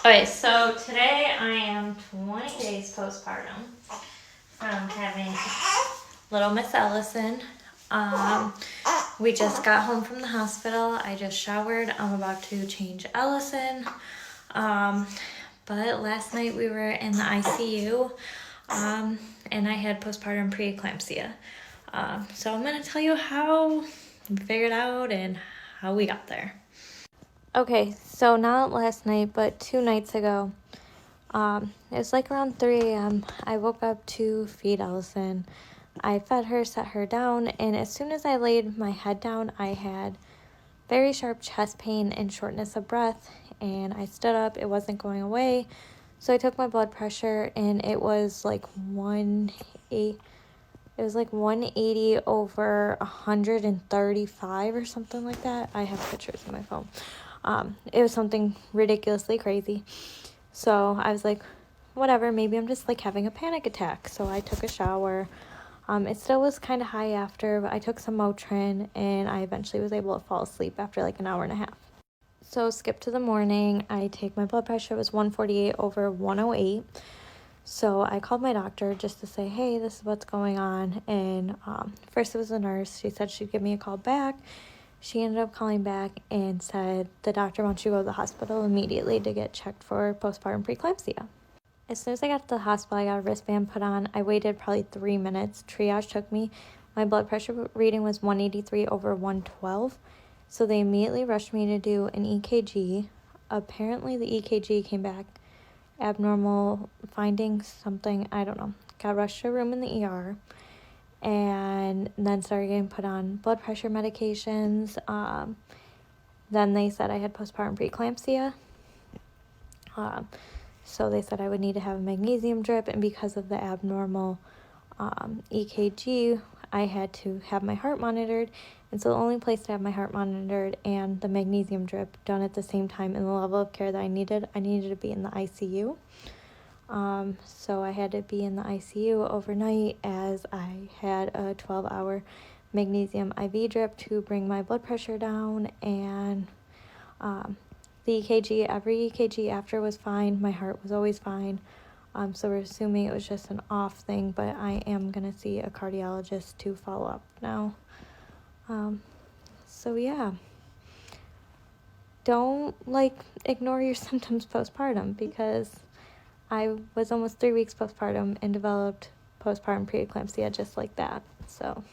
Okay, so today I am 20 days postpartum from having little Miss Ellison. Um, we just got home from the hospital. I just showered. I'm about to change Ellison. Um, but last night we were in the ICU, and I had postpartum preeclampsia. So I'm gonna tell you how we figured out and how we got there. Okay, so not last night, but 2 nights ago. It was like around 3 a.m. I woke up to feed Ellison. I fed her, set her down, and as soon as I laid my head down, I had very sharp chest pain and shortness of breath, and I stood up. It wasn't going away, so I took my blood pressure, and it was like 180 over 135 or something like that. I have pictures on my phone. It was something ridiculously crazy. So I was like, whatever, maybe I'm just like having a panic attack. So I took a shower. It still was kind of high after, but I took some Motrin and I eventually was able to fall asleep after like an hour and a half. So skip to the morning. I take my blood pressure. It was 148 over 108. So I called my doctor just to say, hey, this is what's going on. And first it was a nurse. She said she'd give me a call back. She ended up calling back and said the doctor wants you to go to the hospital immediately to get checked for postpartum preeclampsia. As soon as I got to the hospital, I got a wristband put on. I waited probably 3 minutes. Triage took me. My blood pressure reading was 183 over 112. So they immediately rushed me to do an EKG. Apparently the EKG came back abnormal findings, something, I don't know. Got rushed to a room in the ER and then started getting put on blood pressure medications. Then they said I had postpartum preeclampsia. So they said I would need to have a magnesium drip, and because of the abnormal EKG, I had to have my heart monitored. And so the only place to have my heart monitored and the magnesium drip done at the same time in the level of care that I needed to be in the ICU. So I had to be in the ICU overnight as I had a 12-hour magnesium IV drip to bring my blood pressure down, and the EKG, every EKG after was fine. My heart was always fine. So we're assuming it was just an off thing, but I am going to see a cardiologist to follow up now. So yeah, don't ignore your symptoms postpartum, because I was almost 3 weeks postpartum and developed postpartum preeclampsia just like that. So